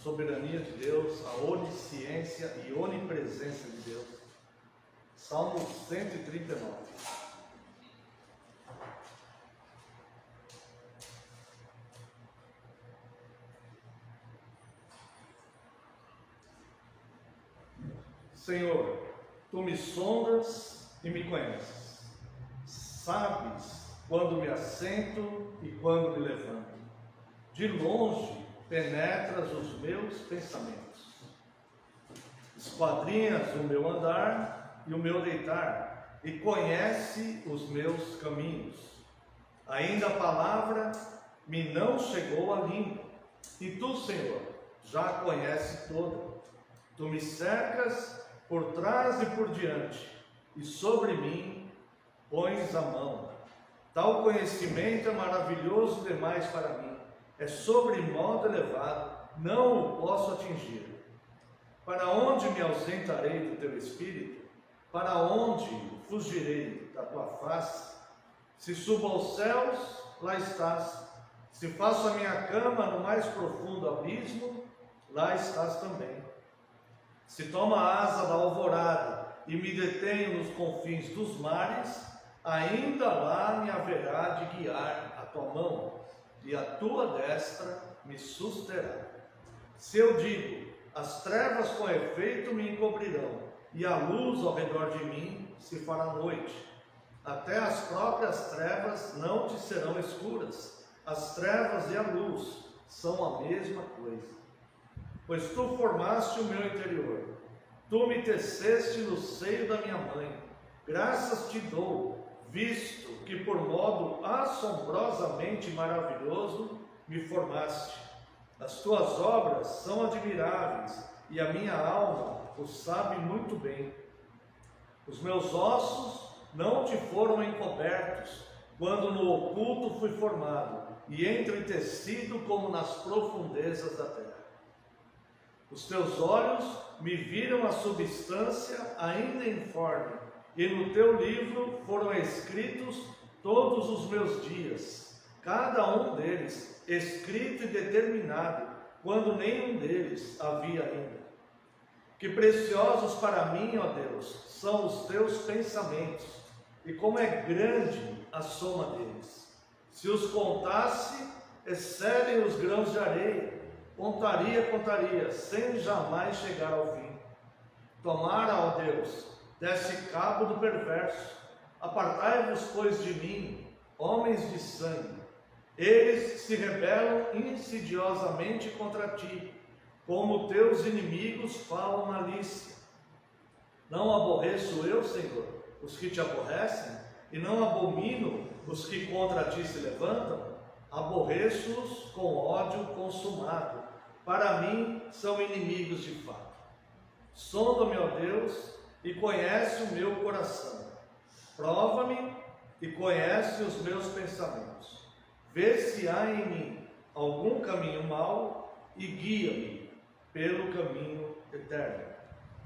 soberania de Deus, a onisciência e onipresença de Deus. Salmo 139. Senhor, Tu me sondas e me conheces. Sabes quando me assento e quando me levanto. De longe penetras os meus pensamentos. Esquadrinhas o meu andar e o meu deitar, e conhece os meus caminhos. Ainda a palavra me não chegou à língua, e Tu, Senhor, já a conheces toda. Tu me cercas por trás e por diante, e sobre mim pões a mão. Tal conhecimento é maravilhoso demais para mim, é sobremodo elevado, não o posso atingir. Para onde me ausentarei do Teu Espírito? Para onde fugirei da Tua face? Se subo aos céus, lá estás. Se faço a minha cama no mais profundo abismo, lá estás também. Se tomo a asa da alvorada e me detenho nos confins dos mares, ainda lá me haverá de guiar a Tua mão, e a Tua destra me susterá. Se eu digo, as trevas com efeito me encobrirão, e a luz ao redor de mim se fará noite, até as próprias trevas não te serão escuras. As trevas e a luz são a mesma coisa. Pois Tu formaste o meu interior, Tu me teceste no seio da minha mãe. Graças Te dou, visto que por modo assombrosamente maravilhoso me formaste. As Tuas obras são admiráveis, e a minha alma o sabe muito bem. Os meus ossos não Te foram encobertos, quando no oculto fui formado, e entretecido como nas profundezas da terra. Os Teus olhos me viram a substância ainda informe, e no Teu livro foram escritos todos os meus dias, cada um deles escrito e determinado, quando nenhum deles havia ainda. Que preciosos para mim, ó Deus, são os Teus pensamentos, e como é grande a soma deles. Se os contasse, excedem os grãos de areia. Contaria, sem jamais chegar ao fim. Tomara, ó Deus, desse cabo do perverso. Apartai-vos, pois, de mim, homens de sangue. Eles se rebelam insidiosamente contra Ti, como Teus inimigos falam malícia. Não aborreço eu, Senhor, os que Te aborrecem, e não abomino os que contra Ti se levantam? Aborreço-os com ódio consumado. Para mim são inimigos de fato. Sonda-me, ó Deus, e conhece o meu coração. Prova-me e conhece os meus pensamentos. Vê se há em mim algum caminho mau e guia-me pelo caminho eterno.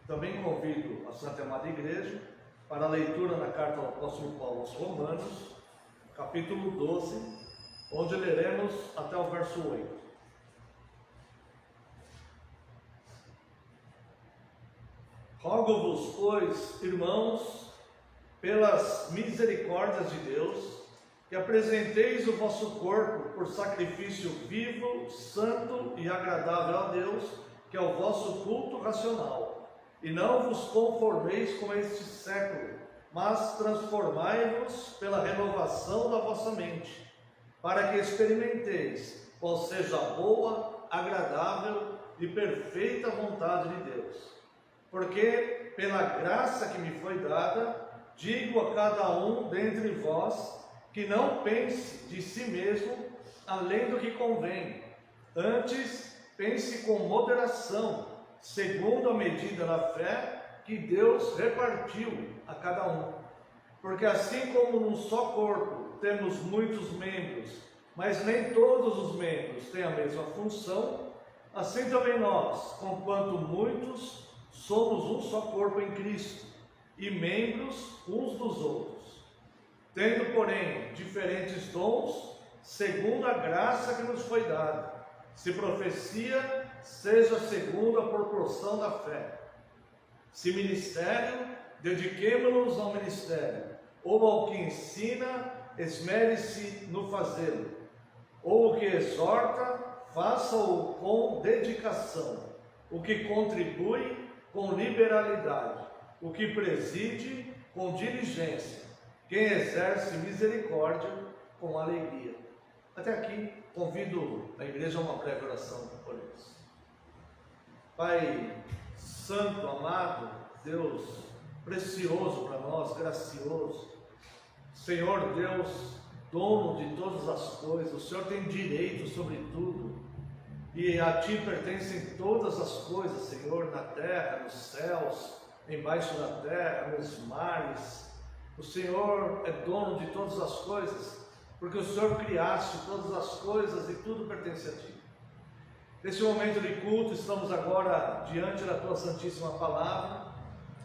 Também convido a Santa Amada Igreja para a leitura na carta do apóstolo Paulo aos Romanos, capítulo 12, onde leremos até o verso 8. Rogo-vos, pois, irmãos, pelas misericórdias de Deus, que apresenteis o vosso corpo por sacrifício vivo, santo e agradável a Deus, que é o vosso culto racional. E não vos conformeis com este século, mas transformai-vos pela renovação da vossa mente, para que experimenteis qual seja a boa, agradável e perfeita vontade de Deus. Porque, pela graça que me foi dada, digo a cada um dentre vós, que não pense de si mesmo além do que convém. Antes, pense com moderação, segundo a medida da fé que Deus repartiu a cada um. Porque assim como num só corpo temos muitos membros, mas nem todos os membros têm a mesma função, assim também nós, conquanto muitos, somos um só corpo em Cristo, e membros uns dos outros. Tendo, porém, diferentes dons, segundo a graça que nos foi dada. Se profecia, seja segundo a proporção da fé. Se ministério, dediquemo-nos ao ministério, ou ao que ensina, esmere-se no fazê-lo, ou o que exorta, faça-o com dedicação, o que contribui com liberalidade, o que preside com diligência, quem exerce misericórdia com alegria. Até aqui, convido a igreja a uma breve oração por isso. Pai Santo, amado, Deus precioso para nós, gracioso, Senhor Deus, dono de todas as coisas, o Senhor tem direito sobre tudo, e a Ti pertencem todas as coisas, Senhor, na terra, nos céus, embaixo da terra, nos mares. O Senhor é dono de todas as coisas, porque o Senhor criaste todas as coisas e tudo pertence a Ti. Nesse momento de culto, estamos agora diante da Tua Santíssima Palavra,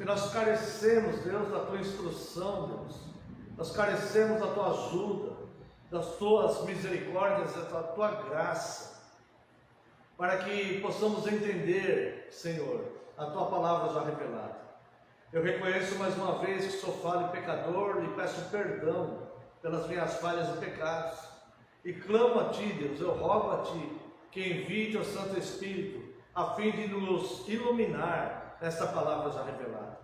e nós carecemos, Deus, da Tua instrução, Deus. Nós carecemos da Tua ajuda, das Tuas misericórdias, da Tua graça, para que possamos entender, Senhor, a Tua Palavra já revelada. Eu reconheço mais uma vez que sou falho e pecador e peço perdão pelas minhas falhas e pecados. E clamo a Ti, Deus, eu rogo a Ti que envie Teu Santo Espírito a fim de nos iluminar nesta palavra já revelada.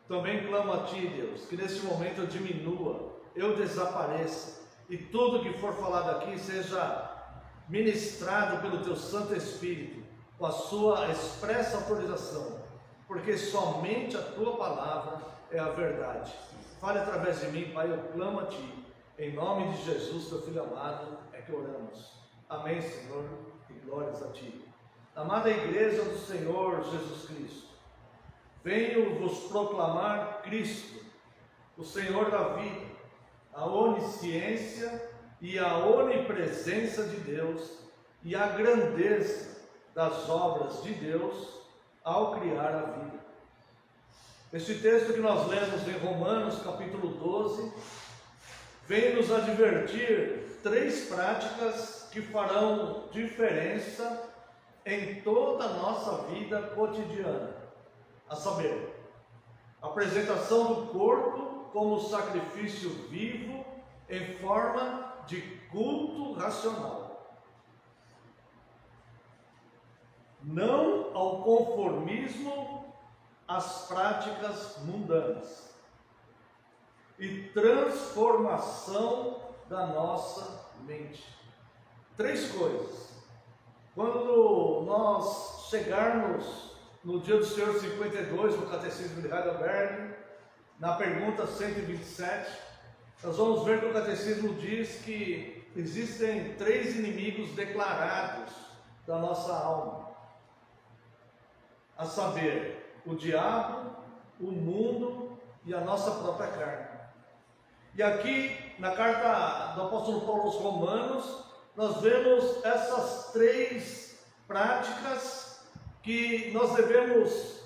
Também clamo a Ti, Deus, que neste momento eu diminua, eu desapareça e tudo que for falado aqui seja ministrado pelo Teu Santo Espírito com a Sua expressa autorização, porque somente a Tua palavra é a verdade. Fale através de mim, Pai, eu clamo a Ti. Em nome de Jesus, Teu Filho amado, é que oramos. Amém, Senhor, e glórias a Ti. Amada Igreja do Senhor Jesus Cristo, venho vos proclamar Cristo, o Senhor da vida, a onisciência e a onipresença de Deus e a grandeza das obras de Deus ao criar a vida. Este texto que nós lemos em Romanos capítulo 12, vem nos advertir 3 práticas que farão diferença em toda a nossa vida cotidiana, a saber, a apresentação do corpo como sacrifício vivo em forma de culto racional, não ao conformismo às práticas mundanas, e transformação da nossa mente. 3 coisas. Quando nós chegarmos no dia do Senhor 52, no Catecismo de Heidelberg, na pergunta 127, nós vamos ver que o Catecismo diz que existem 3 inimigos declarados da nossa alma, a saber, o diabo, o mundo e a nossa própria carne. E aqui, na carta do apóstolo Paulo aos Romanos, nós vemos essas 3 práticas que nós devemos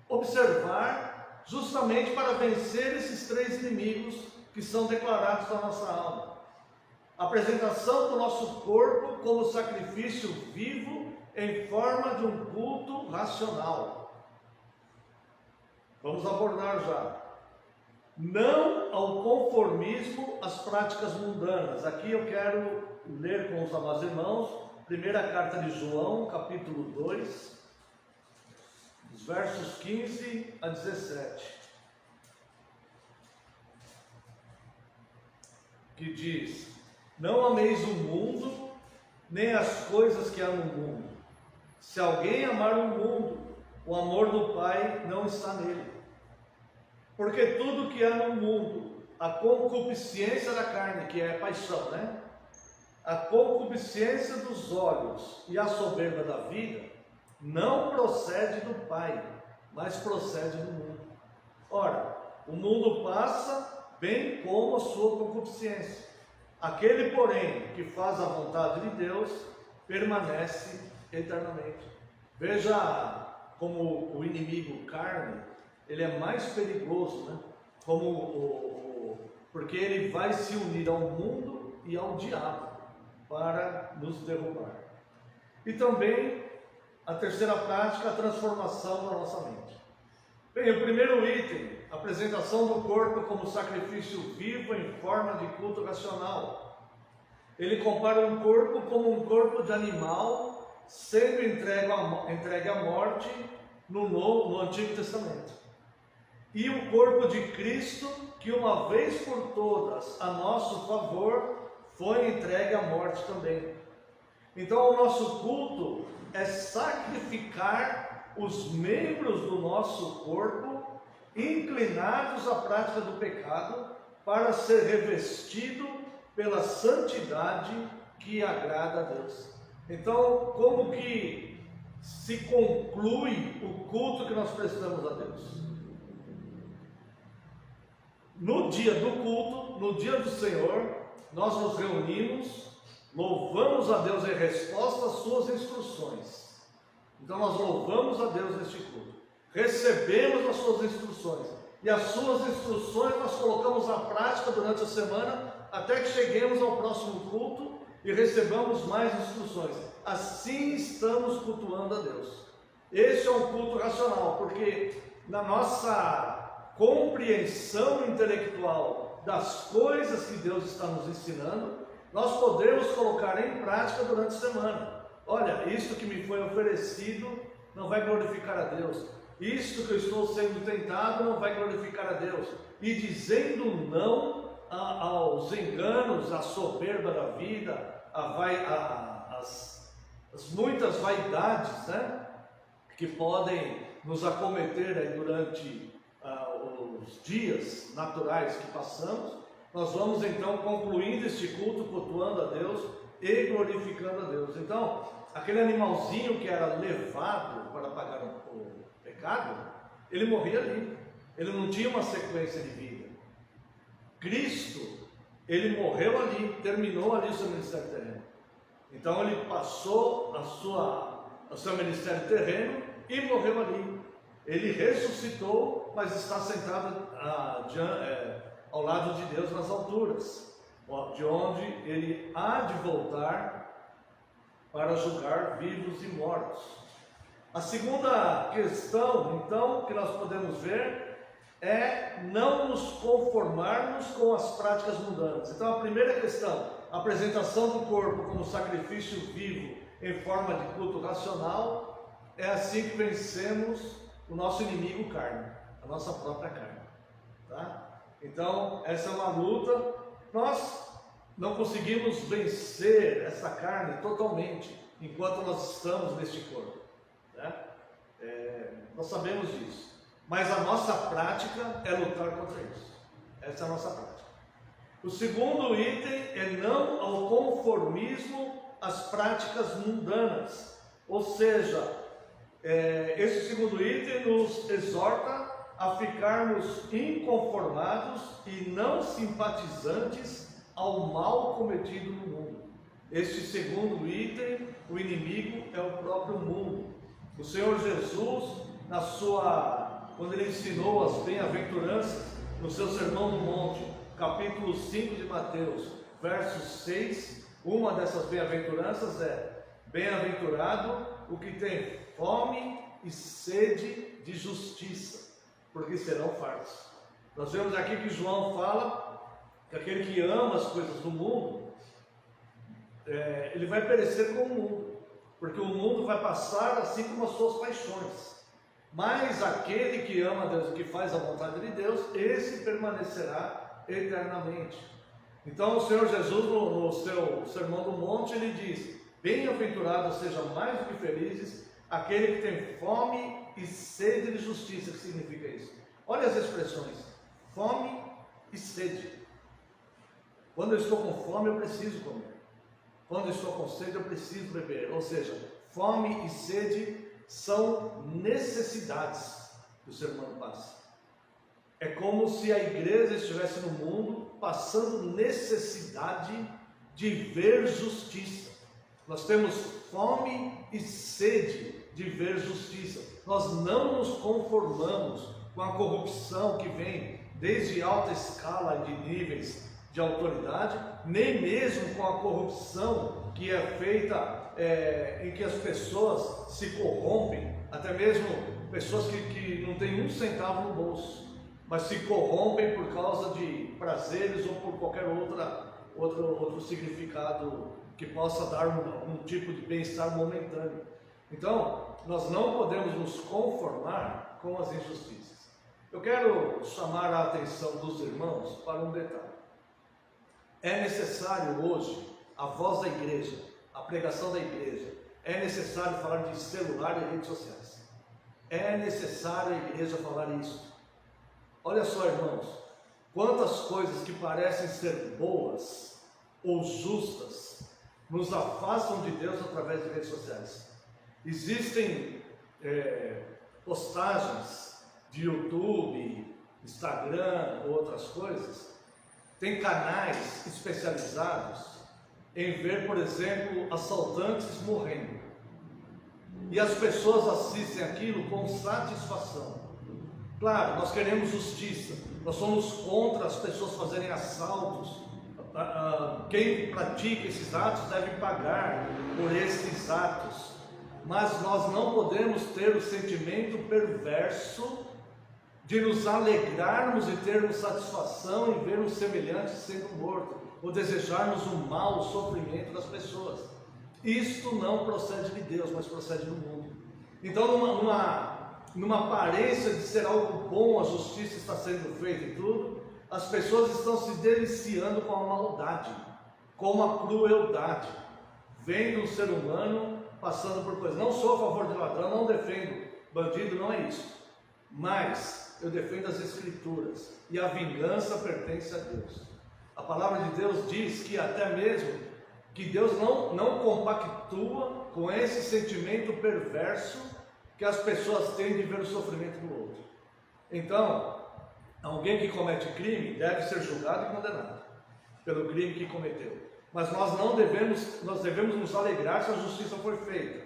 observar justamente para vencer esses 3 inimigos que são declarados na nossa alma. A apresentação do nosso corpo como sacrifício vivo em forma de um culto racional. Vamos abordar já. Não ao conformismo às práticas mundanas. Aqui eu quero ler com os amados irmãos, primeira carta de João, capítulo 2, os versos 15 a 17, que diz: não ameis o mundo, nem as coisas que há no mundo. Se alguém amar o mundo, o amor do Pai não está nele. Porque tudo que há no mundo, a concupiscência da carne, que é a paixão, né? A concupiscência dos olhos e a soberba da vida, não procede do Pai, mas procede do mundo. Ora, o mundo passa, bem como a sua concupiscência. Aquele, porém, que faz a vontade de Deus, permanece eternamente. Veja como o inimigo carne, ele é mais perigoso, né? Porque ele vai se unir ao mundo e ao diabo para nos derrubar. E também A terceira prática, a transformação da nossa mente. Bem, o primeiro item, apresentação do corpo como sacrifício vivo em forma de culto racional. Ele compara um corpo como um corpo de animal sendo entregue à morte no Antigo Testamento. E o corpo de Cristo, que uma vez por todas, a nosso favor, foi entregue à morte também. Então, o nosso culto é sacrificar os membros do nosso corpo inclinados à prática do pecado para ser revestido pela santidade que agrada a Deus. Então, como que se conclui o culto que nós prestamos a Deus? No dia do culto, no dia do Senhor, nós nos reunimos, louvamos a Deus em resposta às suas instruções. Então nós louvamos a Deus neste culto, recebemos as suas instruções, e as suas instruções nós colocamos à prática durante a semana, até que cheguemos ao próximo culto e recebamos mais instruções. Assim estamos cultuando a Deus. Esse é um culto racional, porque na nossa compreensão intelectual das coisas que Deus está nos ensinando, nós podemos colocar em prática durante a semana. Olha, isto que me foi oferecido não vai glorificar a Deus. Isto que eu estou sendo tentado não vai glorificar a Deus. E dizendo não aos enganos, à soberba da vida, as muitas vaidades, né, que podem nos acometer aí durante os dias naturais que passamos, nós vamos então concluindo este culto, cultuando a Deus e glorificando a Deus. Então, aquele animalzinho que era levado para pagar o pecado, ele morria ali, ele não tinha uma sequência de vida. Cristo, ele morreu ali, terminou ali o seu ministério terreno. Então ele passou o seu ministério terreno e morreu ali. Ele ressuscitou, mas está sentado ao lado de Deus nas alturas, de onde ele há de voltar para julgar vivos e mortos. A segunda questão, então, que nós podemos ver é não nos conformarmos com as práticas mundanas. Então, a primeira questão, a apresentação do corpo como sacrifício vivo em forma de culto racional, é assim que vencemos o nosso inimigo carne, a nossa própria carne, tá? Então, essa é uma luta. Nós não conseguimos vencer essa carne totalmente enquanto nós estamos neste corpo, né? Nós sabemos disso, mas a nossa prática é lutar contra isso. Essa é a nossa prática. O segundo item é não ao conformismo às práticas mundanas, ou seja, esse segundo item nos exorta a ficarmos inconformados e não simpatizantes ao mal cometido no mundo. Este segundo item, o inimigo é o próprio mundo. O Senhor Jesus, quando ele ensinou as bem-aventuranças, no seu Sermão do Monte, capítulo 5 de Mateus, verso 6, uma dessas bem-aventuranças é: bem-aventurado o que tem fome e sede de justiça, porque serão fartos. Nós vemos aqui que João fala que aquele que ama as coisas do mundo, ele vai perecer com o mundo, porque o mundo vai passar assim como as suas paixões. Mas aquele que ama a Deus e que faz a vontade de Deus, esse permanecerá eternamente. Então o Senhor Jesus, no seu Sermão do Monte, ele diz: bem-aventurados sejam mais do que felizes aquele que tem fome e sede de justiça. O que significa isso? Olha as expressões: fome e sede. Quando eu estou com fome, eu preciso comer. Quando eu estou com sede, eu preciso beber. Ou seja, fome e sede são necessidades que o ser humano passa. É como se a igreja estivesse no mundo passando necessidade de ver justiça. Nós temos fome e sede de ver justiça. Nós não nos conformamos com a corrupção que vem desde alta escala de níveis de autoridade, nem mesmo com a corrupção que é feita em que as pessoas se corrompem, até mesmo pessoas que não têm um centavo no bolso, mas se corrompem por causa de prazeres ou por qualquer outro significado que possa dar um tipo de bem-estar momentâneo. Então, nós não podemos nos conformar com as injustiças. Eu quero chamar a atenção dos irmãos para um detalhe. É necessário hoje a voz da igreja, a pregação da igreja. É necessário falar de celular e redes sociais. É necessário a igreja falar isso. Olha só, irmãos, quantas coisas que parecem ser boas ou justas nos afastam de Deus através de redes sociais. Existem postagens de YouTube, Instagram, outras coisas. Tem canais especializados em ver, por exemplo, assaltantes morrendo. E as pessoas assistem aquilo com satisfação. Claro, nós queremos justiça, nós somos contra as pessoas fazerem assaltos. Quem pratica esses atos deve pagar por esses atos. Mas nós não podemos ter o sentimento perverso de nos alegrarmos e termos satisfação em ver um semelhante sendo morto, ou desejarmos o mal, o sofrimento das pessoas. Isto não procede de Deus, mas procede do mundo. Então, numa aparência de ser algo bom, a justiça está sendo feita e tudo, as pessoas estão se deliciando com a maldade, com a crueldade, vendo o ser humano passando por coisas. Não sou a favor de ladrão, não defendo bandido, não é isso. Mas eu defendo as Escrituras, e a vingança pertence a Deus. A palavra de Deus diz que até mesmo que Deus não compactua com esse sentimento perverso que as pessoas têm de ver o sofrimento do outro. Então, alguém que comete crime deve ser julgado e condenado pelo crime que cometeu. Mas nós devemos nos alegrar se a justiça for feita.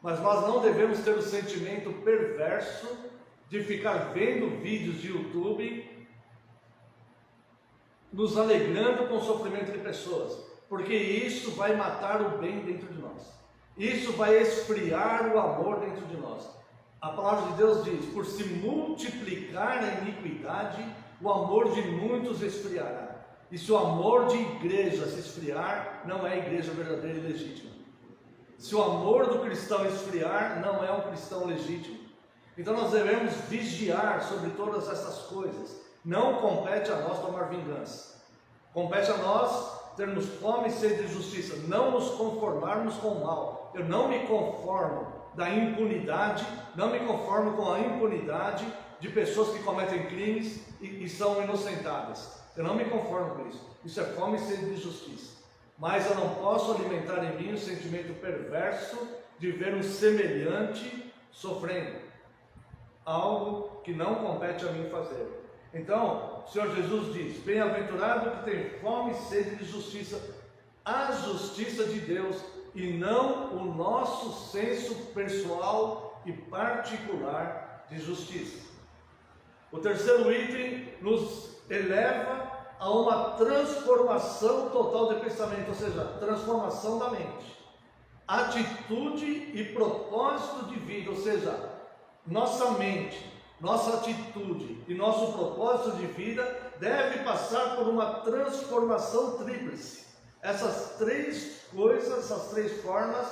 Mas nós não devemos ter o sentimento perverso de ficar vendo vídeos de YouTube nos alegrando com o sofrimento de pessoas, porque isso vai matar o bem dentro de nós, isso vai esfriar o amor dentro de nós. A palavra de Deus diz: por se multiplicar a iniquidade, o amor de muitos esfriará. E se o amor de igreja se esfriar, não é igreja verdadeira e legítima. Se o amor do cristão esfriar, não é um cristão legítimo. Então nós devemos vigiar sobre todas essas coisas. Não compete a nós tomar vingança, compete a nós termos fome e sede de justiça, não nos conformarmos com o mal. Eu não me conformo da impunidade, não me conformo com a impunidade de pessoas que cometem crimes e são inocentadas. Eu não me conformo com isso. Isso é fome e sede de justiça. Mas eu não posso alimentar em mim o sentimento perverso de ver um semelhante sofrendo algo que não compete a mim fazer. Então, o Senhor Jesus diz: bem-aventurado que tem fome e sede de justiça, a justiça de Deus, e não o nosso senso pessoal e particular de justiça. O terceiro item nos eleva a uma transformação total de pensamento, ou seja, transformação da mente, atitude e propósito de vida, ou seja, nossa mente, nossa atitude e nosso propósito de vida deve passar por uma transformação tríplice. Essas três coisas, essas três formas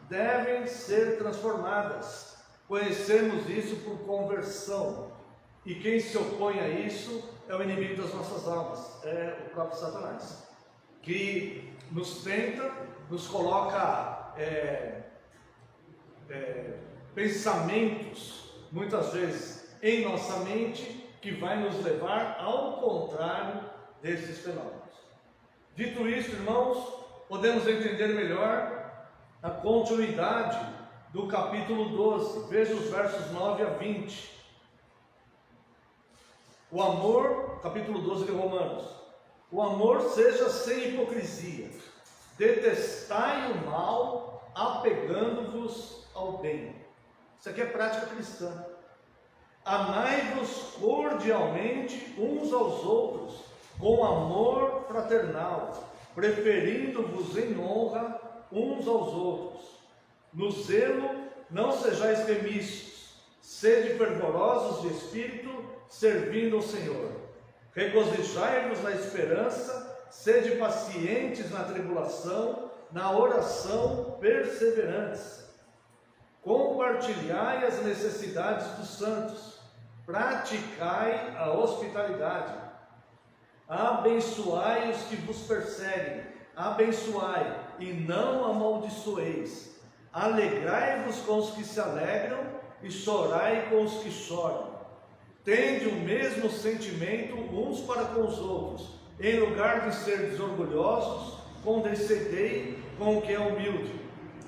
devem ser transformadas. Conhecemos isso por conversão, e quem se opõe a isso é o inimigo das nossas almas, é o próprio Satanás, que nos tenta, nos coloca pensamentos, muitas vezes, em nossa mente, que vai nos levar ao contrário desses fenômenos. Dito isso, irmãos, podemos entender melhor a continuidade do capítulo 12. Veja os versos 9 a 20. O amor, capítulo 12 de Romanos: o amor seja sem hipocrisia, detestai o mal, apegando-vos ao bem. Isso aqui é prática cristã. Amai-vos cordialmente uns aos outros, com amor fraternal, preferindo-vos em honra uns aos outros. No zelo não sejais remissos, sede fervorosos de espírito, servindo ao Senhor. Regozijai-vos na esperança, sede pacientes na tribulação, na oração perseverantes. Compartilhai as necessidades dos santos, praticai a hospitalidade. Abençoai os que vos perseguem, abençoai e não amaldiçoeis. Alegrai-vos com os que se alegram e chorai com os que choram. Tende o mesmo sentimento uns para com os outros. Em lugar de ser orgulhosos, condescendei com o que é humilde.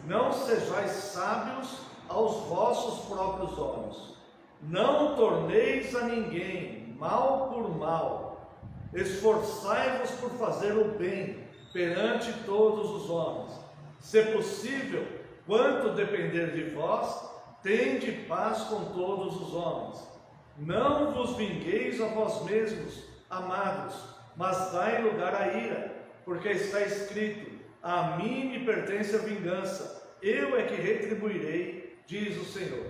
Não sejais sábios aos vossos próprios olhos. Não torneis a ninguém mal por mal. Esforçai-vos por fazer o bem perante todos os homens. Se possível, quanto depender de vós, tende paz com todos os homens. Não vos vingueis a vós mesmos, amados, mas dai lugar à ira, porque está escrito: a mim me pertence a vingança, eu é que retribuirei, diz o Senhor.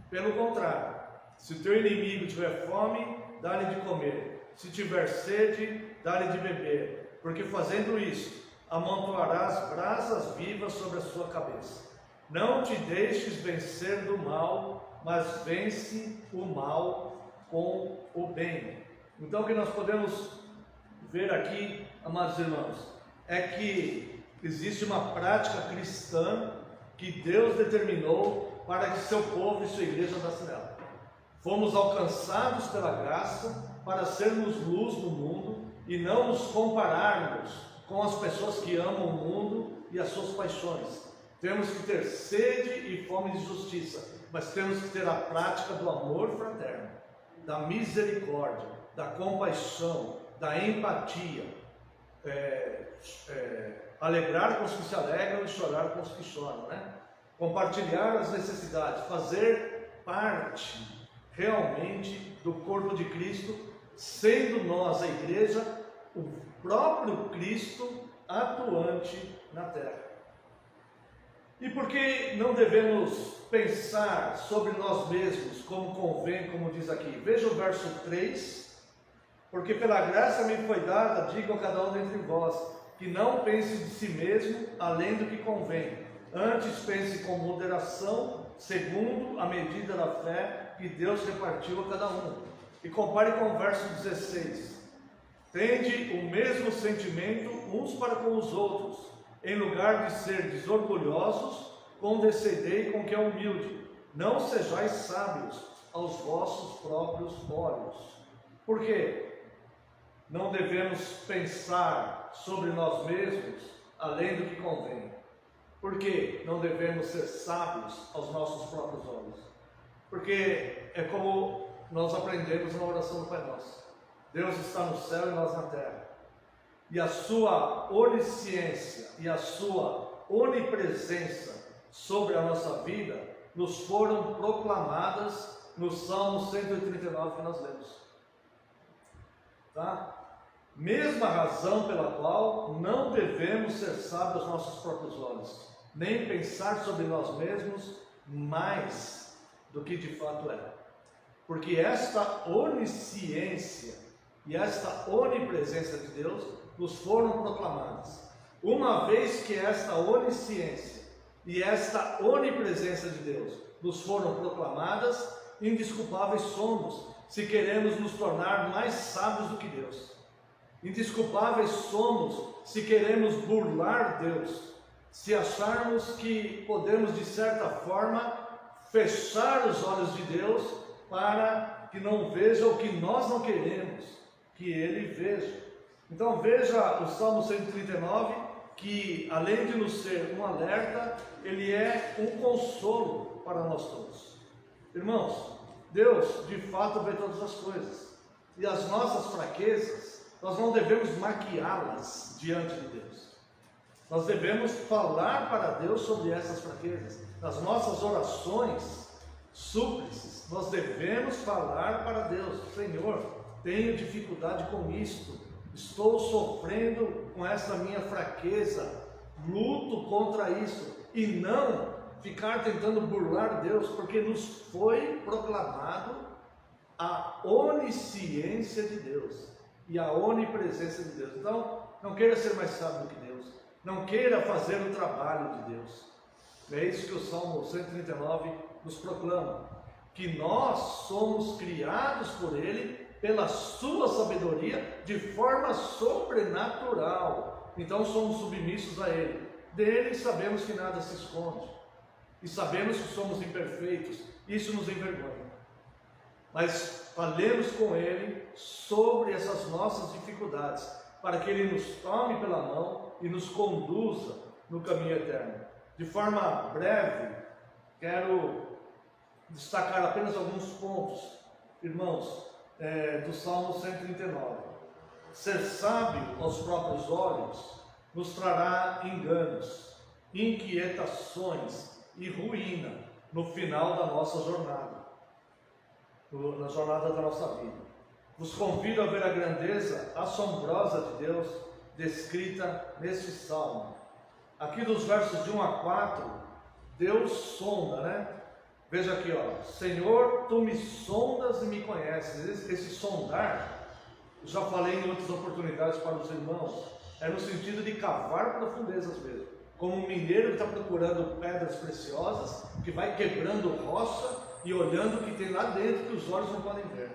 Pelo contrário, se o teu inimigo tiver fome, dá-lhe de comer, se tiver sede, dá-lhe de beber, porque fazendo isso, amontoarás brasas vivas sobre a sua cabeça. Não te deixes vencer do mal, mas vence o mal com o bem. Então o que nós podemos ver aqui, amados irmãos, é que existe uma prática cristã que Deus determinou para que seu povo e sua igreja andassem nela. Fomos alcançados pela graça para sermos luz no mundo e não nos compararmos com as pessoas que amam o mundo e as suas paixões. Temos que ter sede e fome de justiça, mas temos que ter a prática do amor fraterno, da misericórdia, da compaixão, da empatia, alegrar com os que se alegram e chorar com os que choram, né? Compartilhar as necessidades, fazer parte realmente do corpo de Cristo, sendo nós, a igreja, o próprio Cristo atuante na terra. E por que não devemos pensar sobre nós mesmos como convém, como diz aqui? Veja o verso 3: porque pela graça me foi dada, digo a cada um dentre vós, que não pense de si mesmo além do que convém, antes pense com moderação, segundo a medida da fé que Deus repartiu a cada um. E compare com o verso 16: tende o mesmo sentimento uns para com os outros, em lugar de ser desorgulhosos, condescendei com o que é humilde. Não sejais sábios aos vossos próprios olhos. Por quê? Não devemos pensar sobre nós mesmos além do que convém. Por que não devemos ser sábios aos nossos próprios olhos? Porque é como nós aprendemos na oração do Pai Nosso: Deus está no céu e nós na terra. E a sua onisciência e a sua onipresença sobre a nossa vida nos foram proclamadas no Salmo 139 que nós lemos. Tá? Mesma razão pela qual não devemos ser sábios aos nossos próprios olhos, nem pensar sobre nós mesmos mais do que de fato é. Porque esta onisciência e esta onipresença de Deus nos foram proclamadas. Uma vez que esta onisciência e esta onipresença de Deus nos foram proclamadas, indesculpáveis somos se queremos nos tornar mais sábios do que Deus. Indesculpáveis somos se queremos burlar Deus, se acharmos que podemos de certa forma fechar os olhos de Deus para que não veja o que nós não queremos que Ele veja. Então veja o Salmo 139, que além de nos ser um alerta, ele é um consolo para nós todos. Irmãos, Deus de fato vê todas as coisas, e as nossas fraquezas, nós não devemos maquiá-las diante de Deus. Nós devemos falar para Deus sobre essas fraquezas. Nas nossas orações, súplices, nós devemos falar para Deus: Senhor, tenho dificuldade com isto, estou sofrendo com essa minha fraqueza, luto contra isso e não ficar tentando burlar Deus, porque nos foi proclamado a onisciência de Deus e a onipresença de Deus. Então, não queira ser mais sábio do que Deus, não queira fazer o trabalho de Deus. É isso que o Salmo 139 nos proclama, que nós somos criados por Ele, pela sua sabedoria, de forma sobrenatural. Então somos submissos a Ele. Dele sabemos que nada se esconde, e sabemos que somos imperfeitos. Isso nos envergonha. Mas falemos com Ele sobre essas nossas dificuldades, para que Ele nos tome pela mão e nos conduza no caminho eterno. De forma breve, quero destacar apenas alguns pontos, irmãos, do Salmo 139. Ser sábio aos próprios olhos nos trará enganos, inquietações e ruína no final da nossa jornada, na jornada da nossa vida. Vos convido a ver a grandeza assombrosa de Deus descrita neste salmo. Aqui dos versos de 1 a 4, Deus sonda, né? Veja aqui, ó: Senhor, tu me sondas e me conheces. Esse sondar, eu já falei em outras oportunidades para os irmãos, é no sentido de cavar profundezas mesmo. Como um mineiro que está procurando pedras preciosas, que vai quebrando rocha e olhando o que tem lá dentro que os olhos não podem ver.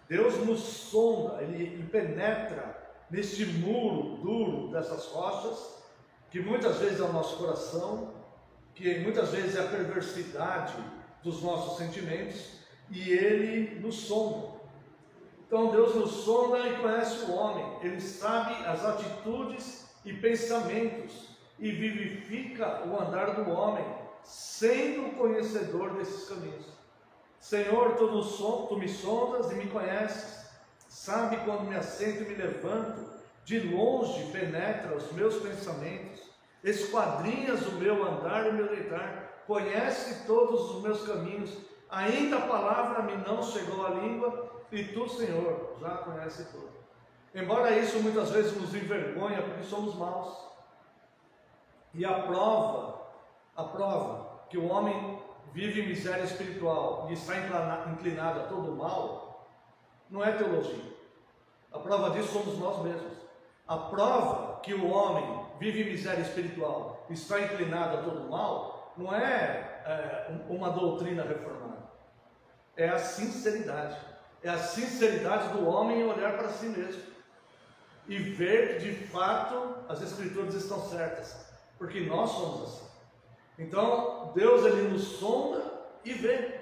Deus nos sonda, Ele penetra neste muro duro dessas rochas, que muitas vezes é o nosso coração, que muitas vezes é a perversidade dos nossos sentimentos, e Ele nos sonda. Então Deus nos sonda e conhece o homem, Ele sabe as atitudes e pensamentos, e vivifica o andar do homem, sendo conhecedor desses caminhos. Senhor, tu me sondas e me conheces, sabe quando me assento e me levanto, de longe penetra os meus pensamentos, esquadrinhas o meu andar e o meu deitar, conhece todos os meus caminhos, ainda a palavra me não chegou à língua, e tu, Senhor, já conhece tudo. Embora isso muitas vezes nos envergonha, porque somos maus. E a prova que o homem vive em miséria espiritual e está inclinado a todo o mal, não é teologia. A prova disso somos nós mesmos. A prova que o homem vive em miséria espiritual e está inclinado a todo o mal, não é uma doutrina reformada. É a sinceridade. É a sinceridade do homem em olhar para si mesmo e ver que de fato as Escrituras estão certas, porque nós somos assim. Então Deus, Ele nos sonda e vê.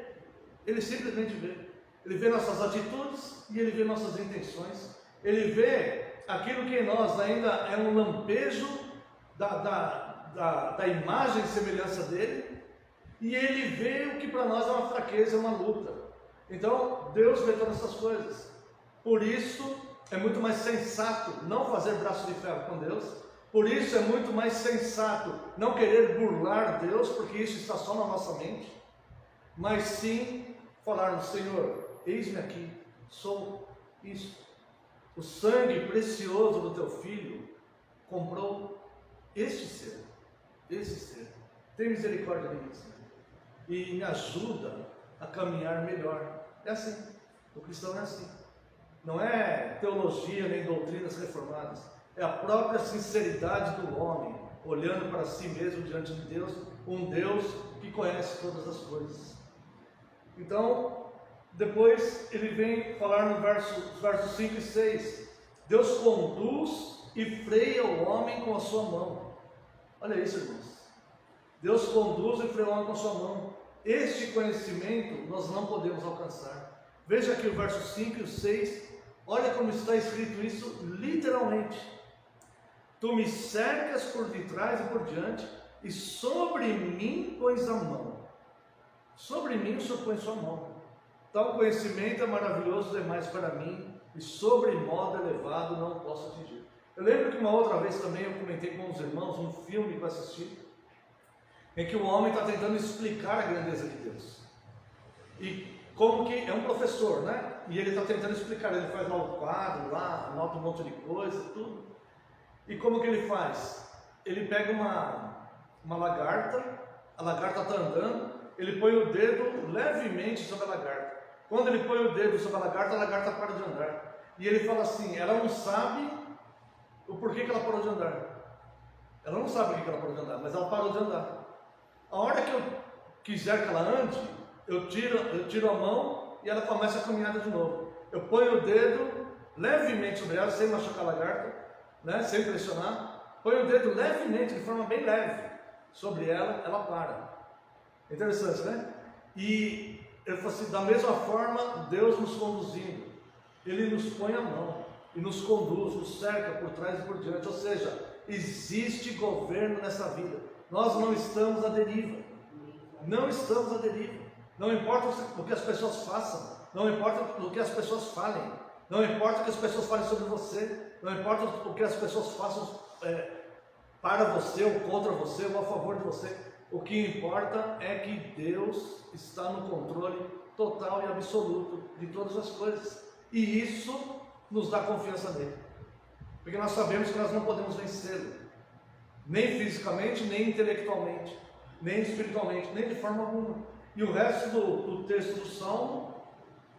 Ele simplesmente vê. Ele vê nossas atitudes e Ele vê nossas intenções. Ele vê aquilo que em nós ainda é um lampejo da imagem e semelhança dele, e Ele vê o que para nós é uma fraqueza, uma luta. Então Deus vê todas essas coisas. Por isso é muito mais sensato não fazer braço de ferro com Deus. Por isso é muito mais sensato não querer burlar Deus, porque isso está só na nossa mente, mas sim falarmos: Senhor, eis-me aqui, sou isso. O sangue precioso do teu filho comprou este ser, esse ser. Tem misericórdia de mim, Senhor, e me ajuda a caminhar melhor. É assim, o cristão é assim. Não é teologia nem doutrinas reformadas. É a própria sinceridade do homem, olhando para si mesmo diante de Deus, um Deus que conhece todas as coisas. Então, depois ele vem falar no versos 5 e 6, Deus conduz e freia o homem com a sua mão. Olha isso, irmãos. Deus conduz e freia o homem com a sua mão. Este conhecimento nós não podemos alcançar. Veja aqui o verso 5 e o 6, olha como está escrito isso literalmente. Tu me cercas por detrás e por diante, e sobre mim pões a mão. Sobre mim o Senhor põe sua mão. Tal conhecimento é maravilhoso demais para mim, e sobre modo elevado não posso atingir. Eu lembro que uma outra vez também eu comentei com os irmãos um filme que eu assisti, em que o homem está tentando explicar a grandeza de Deus. E como que é um professor, né? E ele está tentando explicar, ele faz lá o quadro, lá, anota um monte de coisa, tudo. E como que ele faz? ele pega uma lagarta, a lagarta está andando, ele põe o dedo levemente sobre a lagarta. Quando ele põe o dedo sobre a lagarta para de andar. E ele fala assim, ela não sabe o porquê que ela parou de andar. Ela não sabe o porquê que ela parou de andar, mas ela parou de andar. A hora que eu quiser que ela ande, eu tiro a mão e ela começa a caminhada de novo. Eu ponho o dedo levemente sobre ela, sem machucar a lagarta, né, sem pressionar. Ponho o dedo levemente, de forma bem leve, sobre ela, ela para. Interessante, né? E ele falou assim, da mesma forma, Deus nos conduzindo, Ele nos põe a mão e nos conduz, nos cerca por trás e por diante. Ou seja, existe governo nessa vida. Nós não estamos à deriva. Não estamos à deriva. Não importa o que as pessoas façam, não importa o que as pessoas falem, não importa o que as pessoas falem sobre você, não importa o que as pessoas façam para você, ou contra você, ou a favor de você. O que importa é que Deus está no controle total e absoluto de todas as coisas. E isso nos dá confiança nele. Porque nós sabemos que nós não podemos vencê-lo. Nem fisicamente, nem intelectualmente, nem espiritualmente, nem de forma alguma. E o resto do texto do Salmo,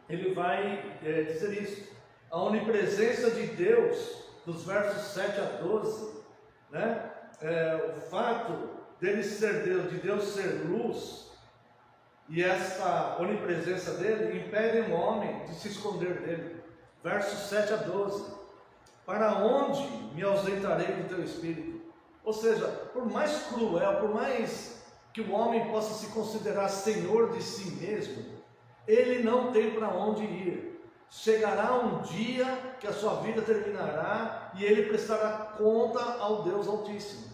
ele vai dizer isso. A onipresença de Deus, dos versos 7 a 12, né? O fato dele ser Deus, de Deus ser luz, e essa onipresença dele impede o homem de se esconder dele. Versos 7 a 12. Para onde me ausentarei do teu espírito? Ou seja, por mais cruel, por mais que o homem possa se considerar senhor de si mesmo, ele não tem para onde ir. Chegará um dia que a sua vida terminará e ele prestará conta ao Deus Altíssimo.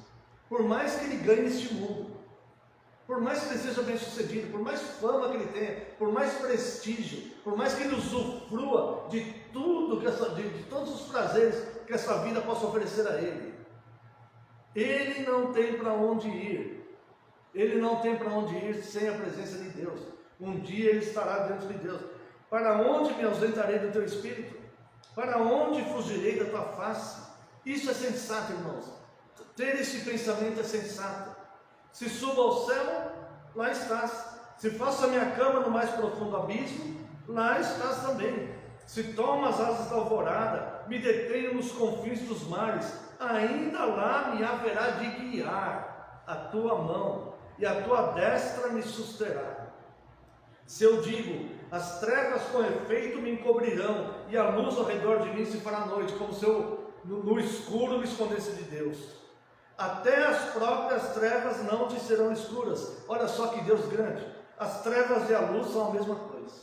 Por mais que ele ganhe este mundo, por mais que ele seja bem sucedido, por mais fama que ele tenha, por mais prestígio, por mais que ele usufrua de tudo, de todos os prazeres que essa vida possa oferecer a ele, ele não tem para onde ir. Ele não tem para onde ir sem a presença de Deus. Um dia ele estará diante de Deus. Para onde me ausentarei do teu espírito? Para onde fugirei da tua face? Isso é sensato, irmãos. Ter esse pensamento é sensato. Se subo ao céu, lá estás. Se faço a minha cama no mais profundo abismo, lá estás também. Se tomo as asas da alvorada, me detenho nos confins dos mares, ainda lá me haverá de guiar a tua mão, e a tua destra me susterá. Se eu digo, as trevas com efeito me encobrirão, e a luz ao redor de mim se fará noite, como se eu no escuro me escondesse de Deus. Até as próprias trevas não te serão escuras. Olha só que Deus grande. As trevas e a luz são a mesma coisa.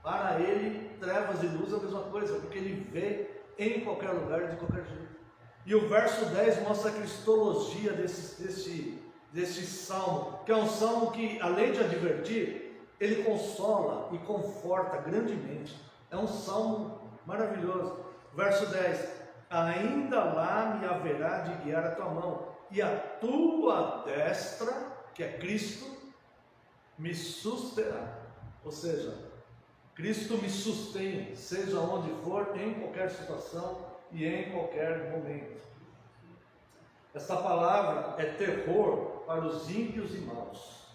Para ele, trevas e luz é a mesma coisa, porque ele vê em qualquer lugar, de qualquer jeito. E o verso 10 mostra a cristologia desse salmo, que é um salmo que, além de advertir, ele consola e conforta grandemente. É um salmo maravilhoso. Verso 10: ainda lá me haverá de guiar a tua mão, e a tua destra, que é Cristo, me susterá. Ou seja, Cristo me sustém, seja onde for, em qualquer situação e em qualquer momento. Esta palavra é terror para os ímpios e maus,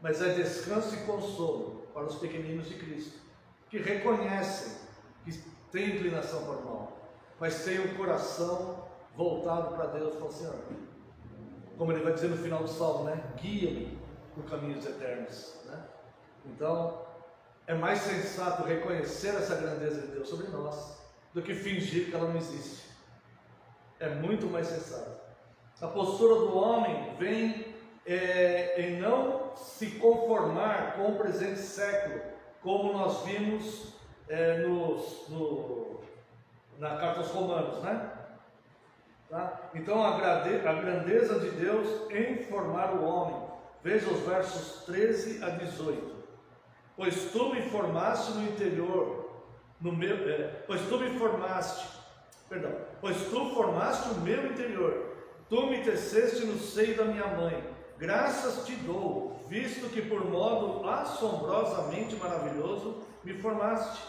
mas é descanso e consolo para os pequeninos de Cristo, que reconhecem que têm inclinação para o mal, mas têm o coração voltado para Deus. Fala, Senhor, como ele vai dizer no final do salmo, né? Guia-me por caminhos eternos, né? Então, é mais sensato reconhecer essa grandeza de Deus sobre nós do que fingir que ela não existe. É muito mais sensato. A postura do homem vem em não se conformar com o presente século, como nós vimos na carta aos Romanos, né? Tá? Então a grandeza de Deus em formar o homem. Veja os versos 13 a 18. Pois tu me formaste no interior, pois tu formaste o meu interior, tu me teceste no seio da minha mãe. Graças te dou, visto que por modo assombrosamente maravilhoso me formaste.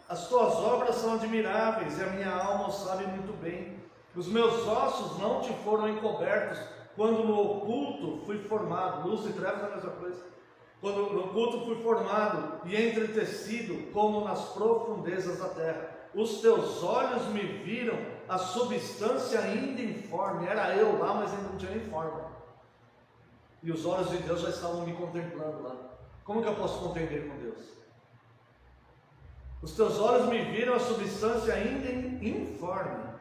As tuas obras são admiráveis e a minha alma o sabe muito bem. Os meus ossos não te foram encobertos quando no oculto fui formado. Luz e trevas é a mesma coisa. Quando no oculto fui formado e entretecido como nas profundezas da terra. Os teus olhos me viram a substância ainda informe. Era eu lá, mas ainda não tinha nem forma. E os olhos de Deus já estavam me contemplando lá. Como que eu posso contender com Deus? Os teus olhos me viram a substância ainda informe.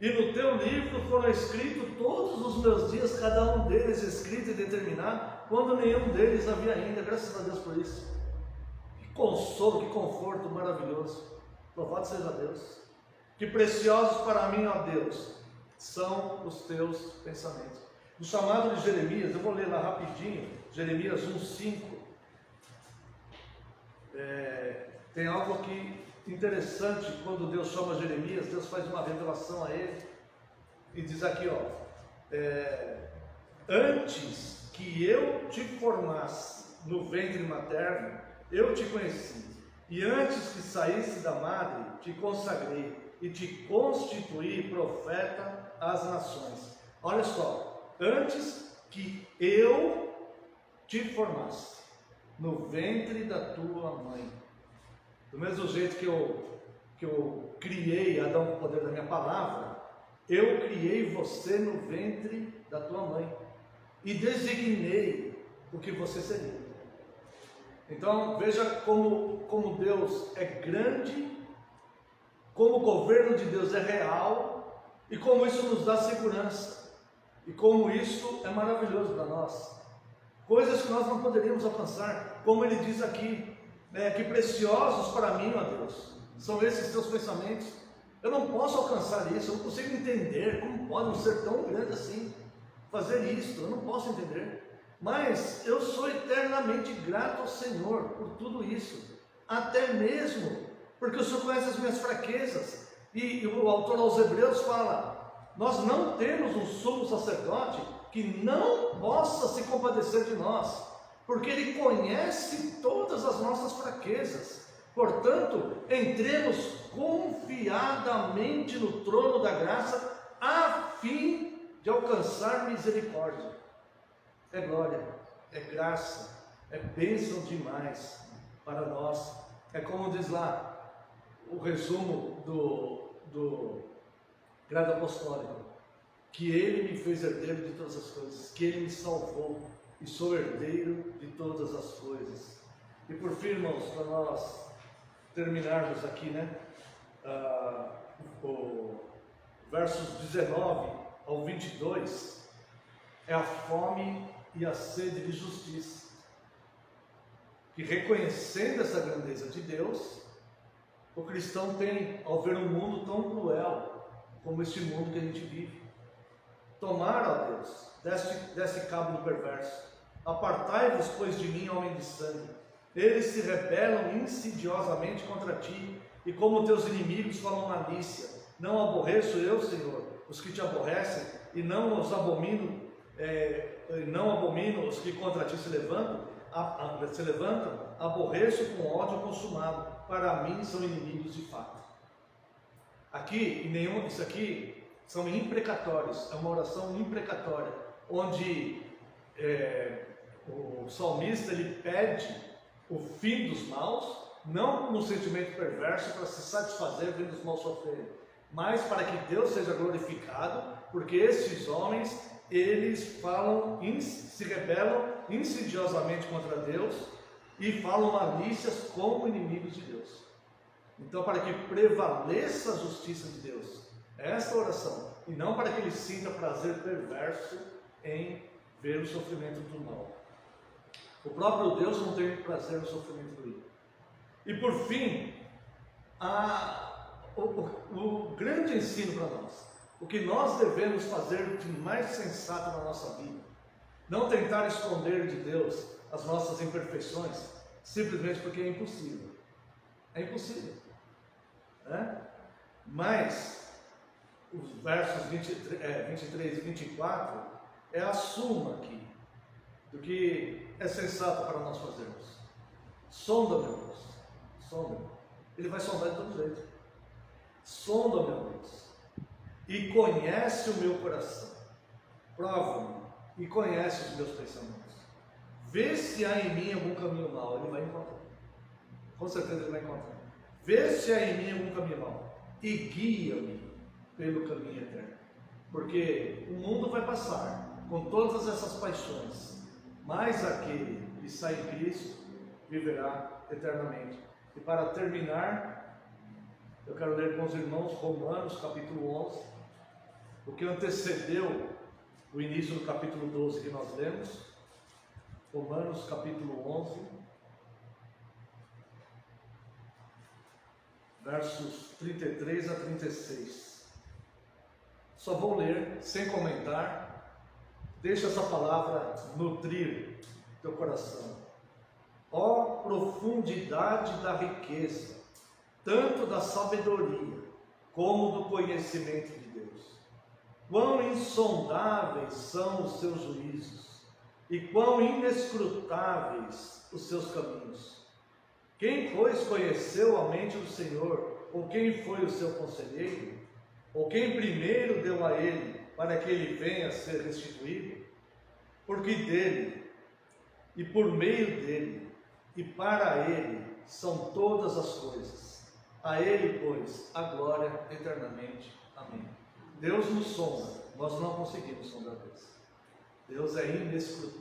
E no teu livro foram escritos todos os meus dias, cada um deles escrito e determinado, quando nenhum deles havia ainda. Graças a Deus por isso. Que consolo, que conforto maravilhoso. Louvado seja Deus. Que preciosos para mim, ó Deus, são os teus pensamentos. No chamado de Jeremias, eu vou ler lá rapidinho, Jeremias 1:5. Tem algo aqui interessante. Quando Deus chama Jeremias, Deus faz uma revelação a ele e diz aqui, antes que eu te formasse no ventre materno, eu te conheci, e antes que saísse da madre, te consagrei e te constituí profeta às nações. Olha só, antes que eu te formasse no ventre da tua mãe. Do mesmo jeito que eu criei Adão com o poder da minha palavra, eu criei você no ventre da tua mãe e designei o que você seria. Então veja como Deus é grande, como o governo de Deus é real e como isso nos dá segurança e como isso é maravilhoso para nós. Coisas que nós não poderíamos alcançar, como ele diz aqui. Que preciosos para mim, ó Deus, são esses teus pensamentos. Eu não posso alcançar isso, eu não consigo entender como podem ser tão grandes assim, fazer isso, eu não posso entender. Mas eu sou eternamente grato ao Senhor por tudo isso, até mesmo porque o Senhor conhece as minhas fraquezas. E o autor aos Hebreus fala: nós não temos um sumo sacerdote que não possa se compadecer de nós, porque Ele conhece todas as nossas fraquezas. Portanto, entremos confiadamente no trono da graça, a fim de alcançar misericórdia. É glória, é graça, é bênção demais para nós. É como diz lá o resumo do Credo Apostólico, que Ele me fez herdeiro de todas as coisas, que Ele me salvou e sou herdeiro de todas as coisas. E por fim, irmãos, para nós terminarmos aqui, o versos 19 ao 22, é a fome e a sede de justiça, que reconhecendo essa grandeza de Deus, o cristão tem ao ver um mundo tão cruel como este mundo que a gente vive. Tomar, ó Deus, deste cabo do perverso. Apartai-vos, pois, de mim, homem de sangue. Eles se rebelam insidiosamente contra ti, e como teus inimigos falam malícia. Não aborreço eu, Senhor, os que te aborrecem, e não abomino os que contra ti se levantam. Aborreço com ódio consumado. Para mim são inimigos de fato. Isso aqui são imprecatórios, é uma oração imprecatória, onde o salmista ele pede o fim dos maus, não no sentimento perverso para se satisfazer vendo os maus sofrerem, mas para que Deus seja glorificado, porque esses homens eles se rebelam insidiosamente contra Deus e falam malícias como inimigos de Deus. Então, para que prevaleça a justiça de Deus, é esta oração, e não para que ele sinta prazer perverso em ver o sofrimento do mal. O próprio Deus não tem prazer no sofrimento do ímpio. E por fim, o grande ensino para nós, o que nós devemos fazer de mais sensato na nossa vida, não tentar esconder de Deus as nossas imperfeições, simplesmente porque é impossível. É impossível. Mas os versos 23 e 24 é a suma aqui do que é sensato para nós fazermos. Sonda, meu Deus, sonda. Ele vai sondar de todo jeito. Sonda, meu Deus, e conhece o meu coração. Prova-me e conhece os meus pensamentos. Vê se há em mim algum caminho mau. Ele vai encontrar. Com certeza ele vai encontrar. Vê se há em mim algum caminho mau e guia-me pelo caminho eterno. Porque o mundo vai passar com todas essas paixões, mas aquele que sai em Cristo viverá eternamente. E para terminar, eu quero ler com os irmãos Romanos capítulo 11, o que antecedeu o início do capítulo 12 que nós lemos. Romanos capítulo 11, versos 33 a 36. Só vou ler, sem comentar. Deixa essa palavra nutrir teu coração. Ó profundidade da riqueza, tanto da sabedoria como do conhecimento de Deus. Quão insondáveis são os seus juízos e quão inescrutáveis os seus caminhos. Quem, pois, conheceu a mente do Senhor, ou quem foi o seu conselheiro, ou quem primeiro deu a ele, para que ele venha a ser restituído? Porque dele, e por meio dele, e para ele, são todas as coisas. A ele, pois, a glória eternamente. Amém. Deus nos sonda, nós não conseguimos sondar Deus. Deus é inescrutável.